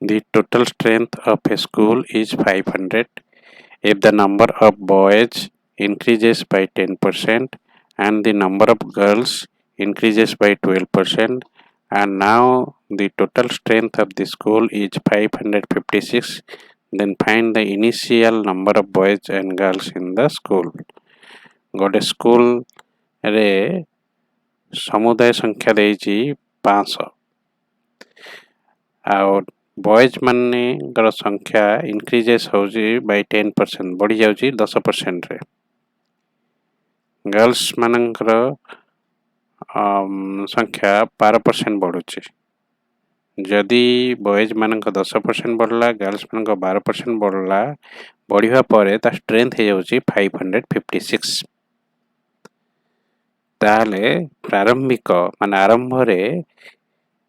The total strength of a school is 500 if the number of boys increases by 10% and the number of girls increases by 12%, and now the total strength of the school is 556, then find the initial number of boys and girls in the school. गोटे school रे समुदाय संख्या देइछि 500 और boys मानकर संख्या increases होउछि bye 10% बढ़ी जाउछि 10% रे girls मानकर संख्या 12% बढ़ुछि जदि बॉयज मानक 10% बढ़ला गर्ल्स मानक 12% बढ़ला बढ़िया परे ता स्ट्रेंथ हे जाउछि 556 ताले प्रारंभिक मान आरंभ रे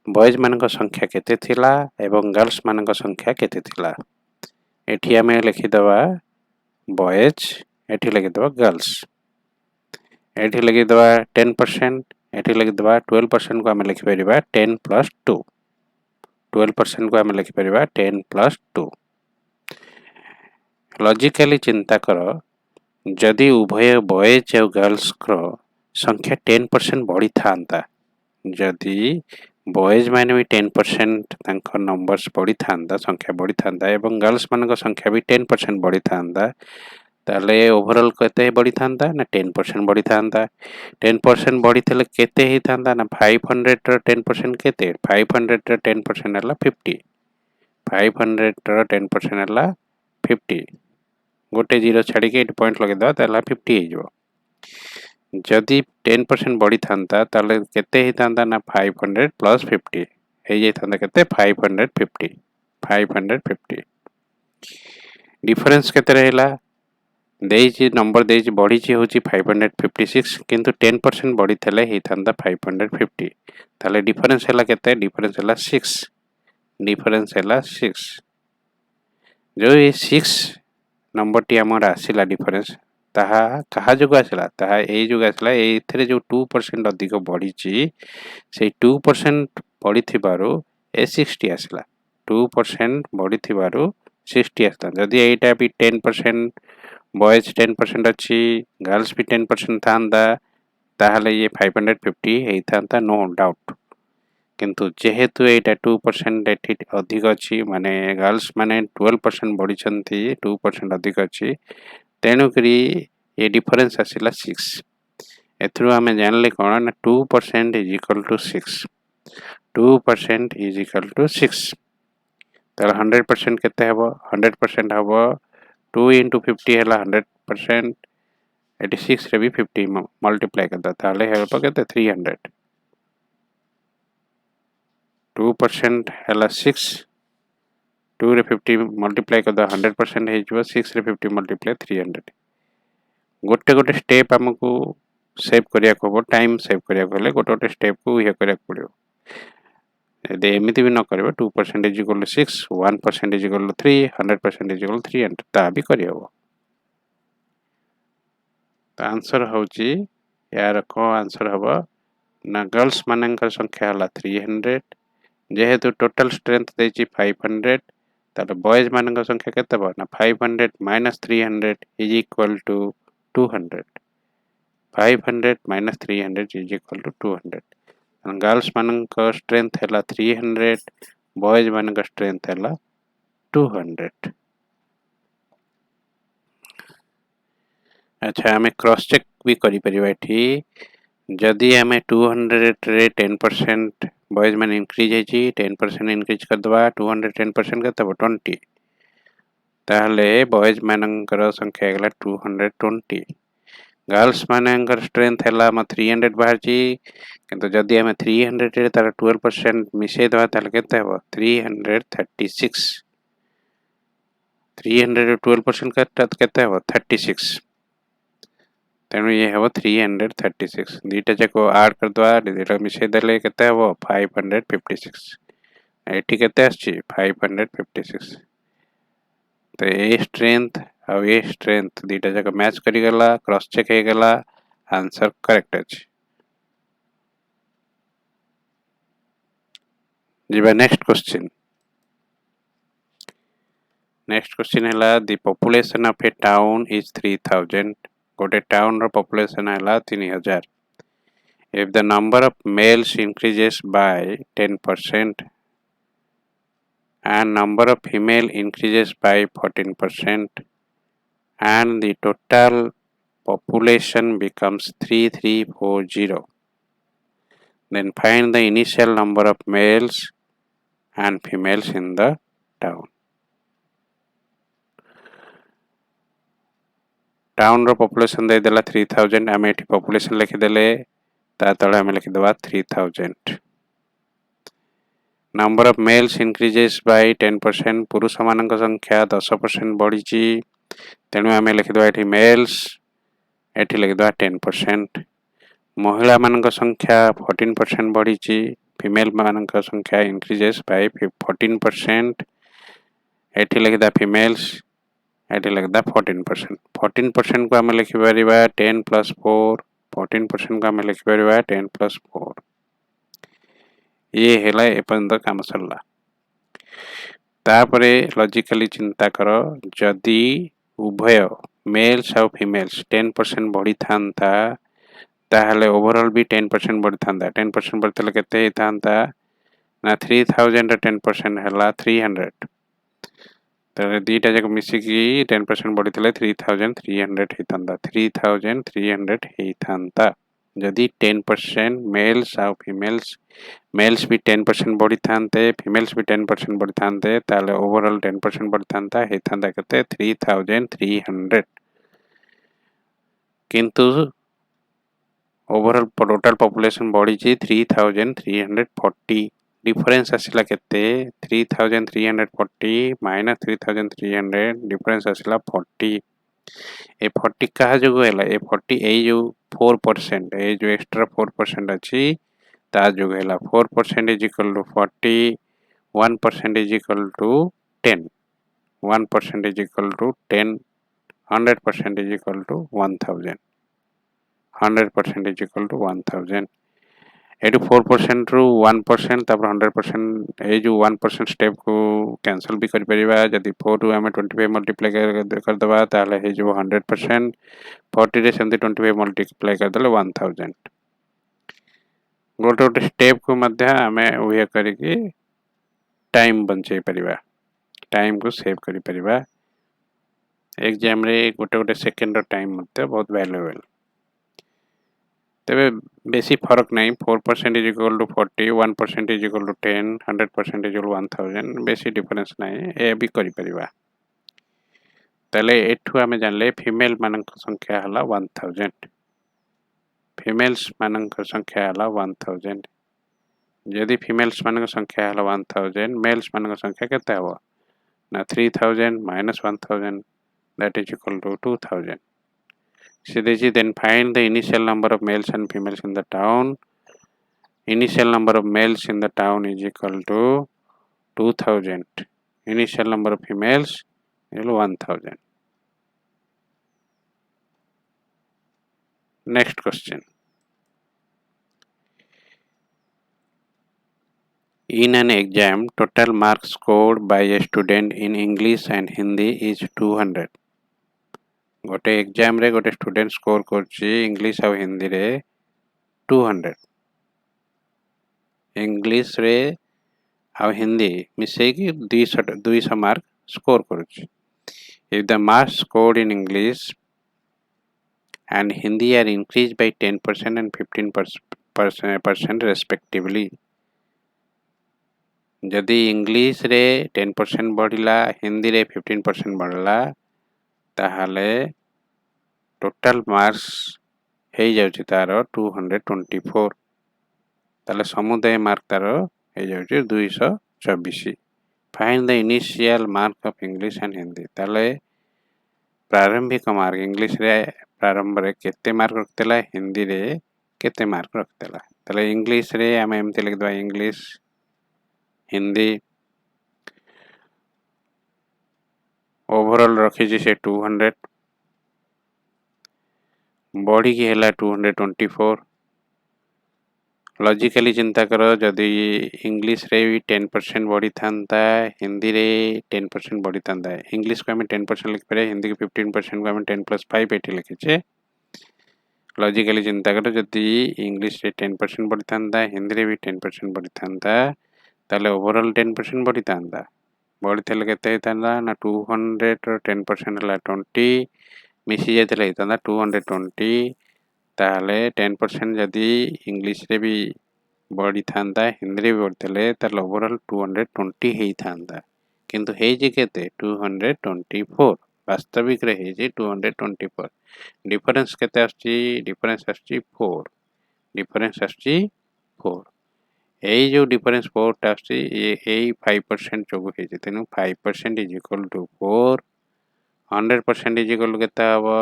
बॉयज मानक संख्या केते थिला एवं गर्ल्स मानक संख्या केते थिला एठी आमे लिखि दबा बॉयज एठी लिखि दबा गर्ल्स एठी लिखि दबा 10% एठी लिखि दबा 12% को आमे लिखि परिबा 10 + 2 12% को आमे लिखि परिबा 10 + 2 लॉजिकली चिंता करो जदि उभय बॉयज और गर्ल्स को संख्या 10% बढ़ी थांता जदि बॉयज माने भी 10% तांको नंबर्स बढ़ी थांता संख्या बढ़ी थांता एवं गर्ल्स मानक संख्या भी 10% बढ़ी थांता ताले ओवरऑल केते बढ़ी थांता ना 10% बढ़ी थांता 10% बढ़ी थले केते ही थांता ना 500 रो 10% केते 500 रो 10% हला 50 500 रो 10% हला 50 गोटे जीरो छाड़ी के पॉइंट लगे दा ताला 50 हे जो जदि 10% बढ़ी थांता ताले केते ही थांता ना 500 + 50 हे जे थांता केते 550 डिफरेंस केते रहला देइछि नंबर देइछि बढ़ी छि होछि 556 किंतु 10% बढ़ी थले ही थांता 550 ताले डिफरेंस हला केते डिफरेंस हला 6 डिफरेंस हला 6 जो ये 6 नंबर टी हमर आसिला डिफरेंस ताहा कहा जुग आसिला ताहा ए जुग आसिला एथरे जो 2% अधिक बढ़ी छि से 2% बढ़ी थिबारो ए 60 आसिला 2% बढ़ी थिबारो 60 आसिला जदि एटा भी 10% बॉयज 10% अछि गर्ल्स भी 10% थांदा ताहले ये 550 हे थांता नो डाउट किंतु जेहेतु एटा 2% एठी अधिक अछि माने गर्ल्स माने 12% बढ़ी छंती 2% अधिक अछि तेनु करी ये डिफरेंस आसिला 6 एथरो हमें जानले कोन ना 2% is equal to 6 2% is equal to 6 तर 100% केते हबो 100% हबो 2 * 50 हला 100% 86 रे भी 50 मल्टीप्लाई करता ताले हेल्प केते 300 2% हला 6 2 रे 50 मल्टीप्लाई करदा 100% हे जबो 6 रे 50 मल्टीप्लाई 300 गोटे गोटे स्टेप हमकु सेव करिया को टाइम सेव करिया को ले गोटे गोटे स्टेप को ये करिया पड़ियो यदि एमिति भी न करबे 2% is equal to 6 1% is equal to 3 100% is equal to 300 ता भी करियो तो आंसर होची यार को आंसर हबो ना गर्ल्स मानकर संख्या हला 300 जेहेतु टोटल स्ट्रेंथ देछि 500 ताले बॉयज मानकर संख्या केते बा ना 500 - 300 is equal to 200 500 - 300 is equal to 200 girls मानकर स्ट्रेंथ हला 300 बॉयज मानकर स्ट्रेंथ हला 200 अच्छा हमें क्रॉस चेक भी करि परिबा एठी जदि हमें 200 रे 10% बॉयज मान इंक्रीज है 10% इंक्रीज कर दबा 200 10% के तब 20 ताहले बॉयज मानकर संख्या गला 220 गर्ल्स मानकर स्ट्रेंथ हला म 300 बाहर छी किंतु जदि हमें 300 रे तार 12% मिसे दबा ताले केते हो 336 300 रे 12% केते हो 36 तेणु ये हबो 336 दीटा जाको ऐड कर दवा दीटा मिसे देले केते हबो 556 एठी केते आछि 556 तो ए स्ट्रेंथ और ये स्ट्रेंथ दीटा जाको मैच करि गला क्रॉस चेक हे गला आंसर करेक्ट अछि जीवा नेक्स्ट क्वेश्चन नेक्स्ट क्वेश्चन है the population of A town is 3000 गोटे टाउन रो पॉपुलेशन है 3000 if the number of males increases by 10% and number of female increases by 14% and the total population becomes 3340, then find the initial number of males and females in the town. Town रो population दे देला 3000 आमे एठी population लिखि देले ता तळे आमे लिखि देबा 3000 number of males increases by 10% पुरुष मानक संख्या 10% बढ़ीची तेणु आमे लिखि देबा एठी मेल्स एठी लिखि देबा 10% महिला मानक संख्या 14% बढ़ीची फीमेल मानक संख्या इंक्रीजेस बाय 14% एठी लिखि देबा फीमेल्स एठी लिखि देबा 14% 14% को आमे लिखि परिबा 10 + 4 14% को आमे लिखि परिबा 10 + 4 ये हेला एपर्यंत काम सरला तापरे लॉजिकली चिंता करो जदि उभय मेल्स और फीमेल्स 10% बढ़ी थांता ताहले ओवरऑल भी 10% बढ़ी थांता 10% बढ़तले केते ही थांता ना 3000 10% हेला 300 तारे दीटा जक मिसी की 10% बढ़ी थले 3300 ही थांता 3300 ही थांता जदि 10% मेल्स और फीमेल्स मेल्स भी 10% बढ़ी थांते फीमेल्स भी 10% बढ़ी थांते ताले ओवरऑल 10% बढ़ी थांता हे थांता केते 3300 किंतु ओवरऑल टोटल पॉपुलेशन बढ़ी छी 3340 डिफरेंस आसिला केते 3340 माइनस 3300 डिफरेंस आसिला 40 ए 40 कहा जो हैला ए 40 ए जो 4% ए जो एक्स्ट्रा 4% अछि ता जो हैला 4% is equal to 40 1% is equal to 10 1% is equal to 10 100% is equal to 1000 100% is equal to 1000 एटू 4% रु 1% तापर 100% ए जो 1% स्टेप को कैंसिल भी कर परिबा जदि 4 रु हमें 25 मल्टीप्लाई कर दबा ताले हे जो 100% 40 रे सेमती 25 मल्टीप्लाई कर देले 1000 गोटे गोटे स्टेप को मध्य हमें उहे करिके टाइम बंचै परिबा टाइम को सेव करि परिबा एग्जाम रे गोटे गोटे सेकंड रो टाइम मध्य बहुत वैल्यूएबल तबे बेसी फरक नहीं 4% is equal to 40 1% is equal to 10 100% is equal to 1000 बेसी डिफरेंस नहीं ए भी करि परिबा तले एठु हमें जानले फीमेल मानक संख्या हला 1000 फीमेल्स मानक संख्या हला 1000 यदि फीमेल्स मानक संख्या हला 1000 मेल्स मानक संख्या केते हबो ना 3000 minus 1000 that is equal to 2000 Siddheji then find the initial number of males and females in the town. Initial number of males in the town is equal to 2000. Initial number of females is 1000. Next question. In an exam, total marks scored by a student in English and Hindi is 200. गोटे exam रे गोटे student score करछि English और हिंदी रे 200 English रे और हिंदी मिसे की 200 मार्क स्कोर करछि if the marks scored in English and Hindi are increased by 10% and 15% respectively जदि इंग्लिश रे 10% बढ़िला हिंदी रे 15% बढ़ला ताहाले टोटल मार्क्स हे जाउछि तारो 224 ताले समुदाय मार्क तारो हे जाउछि 224 find the initial mark of English and Hindi ताले प्रारंभिक मार्क इंग्लिश रे प्रारंभ रे केते मार्क रखतेला हिंदी रे केते मार्क रखतेला ताले इंग्लिश रे हम एमते लिख दबा इंग्लिश हिंदी ओवरऑल रखी जे 200 बॉडी की हेला 224 लॉजिकली चिंता करो जदि इंग्लिश रे भी 10% बढ़ी था हिंदी रे 10% बढ़ी था इंग्लिश को आम 10% लिखिपर हिंदी को 15% को आम 10+5 ये लिखीचे लॉजिकली चिंता करो जदि इंग्लिश रे 10% बढ़ी था हिंदी रे भी 10% बढ़ी था ताले ओवरऑल 10% बढ़ी था बढ़ी के ना 200 10% है 20 मिसी जाता 220 ताले 10% जदि इंग्लिश रे भी बढ़ी था हिंदी रे भी बढ़ी ताले ओवरऑल 220 ही था किंतु हेजी केते 224 वास्तविक रे हेजी 224 डिफरेंस केते आछी डिफरेंस आछी 4 डिफरेंस आछी 4 एई जो डिफरेंस 4 टा आछी एई 5% जोगु हेजी तेनु 5% is equal to 4 100% is equal केते हबो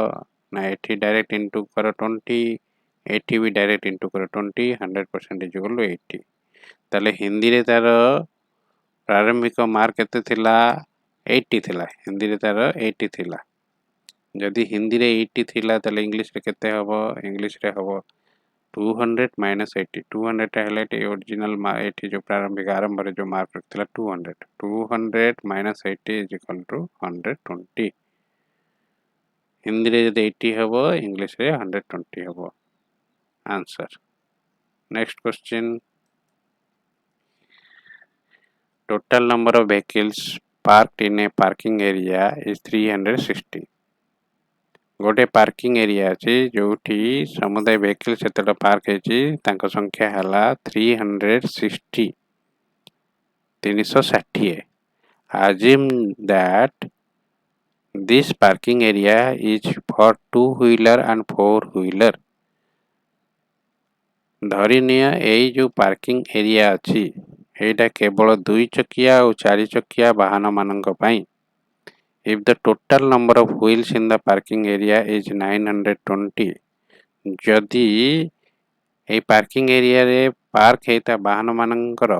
ना एठी डायरेक्ट इनटू करो 20 एठी भी डायरेक्ट इनटू करो 20 100% इज इक्वल टू 80 ताले हिंदी रे तार प्रारंभिक मार्क केते थिला 80 थिला हिंदी रे तार 80 थिला जदि हिंदी रे 80 थिला ताले इंग्लिश रे केते हबो इंग्लिश रे हबो 200 माइनस 80 200 टा हेले ए ओरिजिनल एठी जो प्रारंभिक आरंभ रे जो मार्क रखथिला 200 200 minus 80 is equal to 120 Hindi रे जदि 80 हबो इंग्लिश रे 120 हबो answer next question total number of vehicles parked in a parking area is 360 गोटे पार्किंग एरिया अछि जोठी समुदाय व्हीकल सेतटा पार्क हेछि तांको संख्या हला 360 360 assume that this parking area is for two wheeler and four wheeler धरिनिया एई जो पार्किंग एरिया अछि एटा केवल दुई चकिया और चारि चकिया वाहन मानक पई if the total number of wheels in the parking area is 920 जदि ए पार्किंग एरिया रे पार्क हेता वाहन मानकर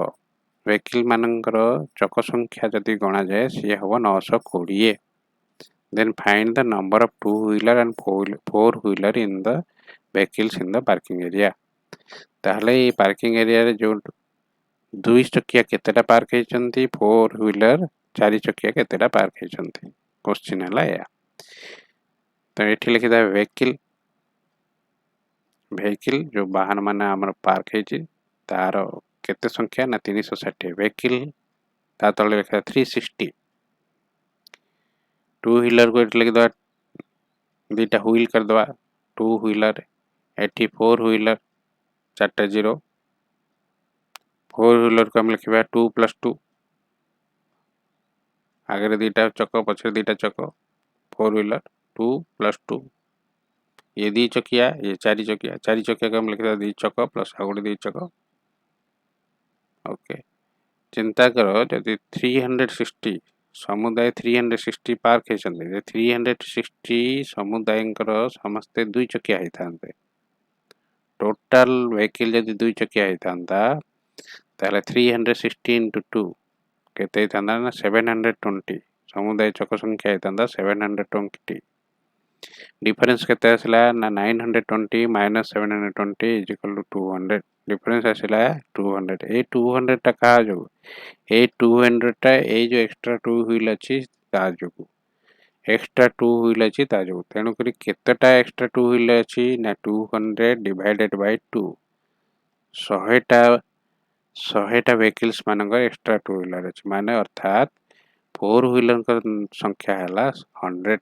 व्हीकल मानकर चक संख्या जदि गणा जाए सी हबो 920 then find the number of two wheeler and four wheeler in the vehicles in the parking area ताहले ए पार्किंग एरिया रे जो दुई चकिया केतेटा पार्क हेचंती फोर व्हीलर चारि चकिया केतेटा पार्क हेचंती क्वेश्चन हला या तो एठी लिखिदा व्हीकल व्हीकल जो वाहन माने हमर पार्क हेची तार केते संख्या ना 360 व्हीकल ता तले लिखा 360 टू व्हीलर को एठी लिखिदा दुईटा व्हील कर दवा टू व्हीलर एठी फोर व्हीलर चारटा जीरो फोर व्हीलर को हम लिखिबा 2 + 2 आगे दीटा चक पछे दीटा चक फोर व्हीलर 2 + 2 ये दी चकिया ये चारि चकिया को हम लिखिदा दी चक प्लस आगुड़ी दी चक ओके चिंता करो जदि 360 समुदाय 360 पार्क हेचंदे 360 समुदायंकर समस्ते दुई चकिया हेतांते टोटल व्हीकल जदि दुई चकिया हेतांता ताले 360 into 2 केते हेतांदा ना 720 समुदाय चक संख्या हेतांदा 720 डिफरेंस केते आसला ना 920 minus 720 is equal to 200 difference आसला 200 ए 200 टा का जो ए 200 टा ए जो एक्स्ट्रा टू व्हील अछि ता जो एक्स्ट्रा टू व्हील अछि ता जो तेनु करी केतेटा एक्स्ट्रा टू व्हील अछि ना 200 डिवाइडेड बाय 2 100 टा व्हीकल्स मानकर एक्स्ट्रा टू व्हीलर अछि माने अर्थात फोर व्हीलर का संख्या हला 100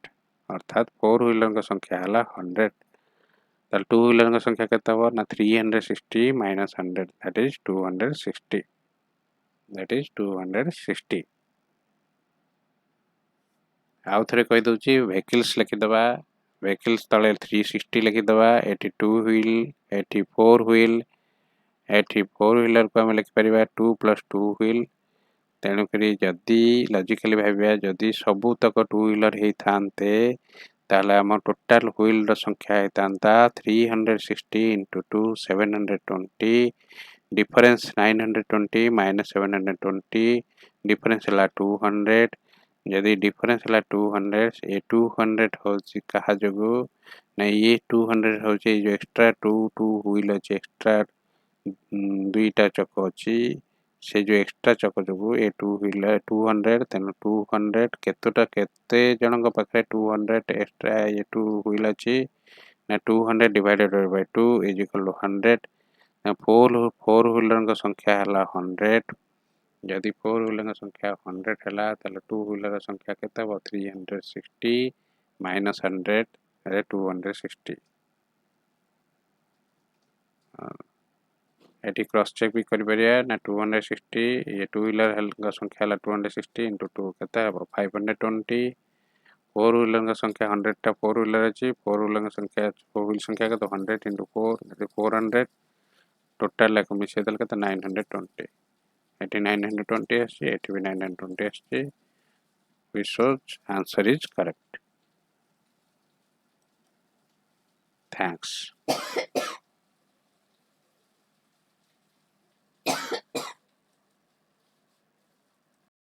अर्थात फोर व्हीलर का संख्या हला 100 ताल टू व्हीलर का संख्या केते हो ना 360 माइनस 100 दैट इज 260 आउ थरे कहि दउची व्हीकल्स लिखि दबा व्हीकल्स तले 360 लिखि दबा 82 व्हील 84 व्हील 84 व्हीलर को हम लिखि परिबा 2 + 2 व्हील तेणु करी जदि लॉजिकली भाबिया जदि सबु तक टू व्हीलर हे थांते ताले हम टोटल व्हील र संख्या हे तांता 360 into 2 720 डिफरेंस 920 माइनस 720 डिफरेंस हला 200 यदि डिफरेंस हला 200 ए 200 होची कहा जगो नै ये 200 होची जो एक्स्ट्रा 2 व्हील अछि एक्स्ट्रा दुईटा चक अच्छी से जो एक्स्ट्रा चक जो ए टू व्हीलर 200 तेना 200 केतोटा केते जनक पाखे 200 एक्स्ट्रा ये टू व्हील अच्छी ना 200 divided by 2 is equal to 100 ना फोर व्हीलर संख्या है 100 जदि फोर व्हीलर संख्या 100 है ताले टू व्हीलर संख्या केते 360 माइनस 100 260 एटी क्रॉस चेक भी कर परिया ना 260 ये टू व्हीलर संख्या है 260 इंटू 2 केते है 520 फोर व्हीलर संख्या 100 टा फोर व्हीलर अच्छी फोर व्हीलर संख्या फोर व्हील संख्या के तो 100 इंटू 4 400 टोटल लाख मिसे दल के 920 एटी 920 अच्छी एटी भी 920 अच्छी which shows answer is correct. Thanks.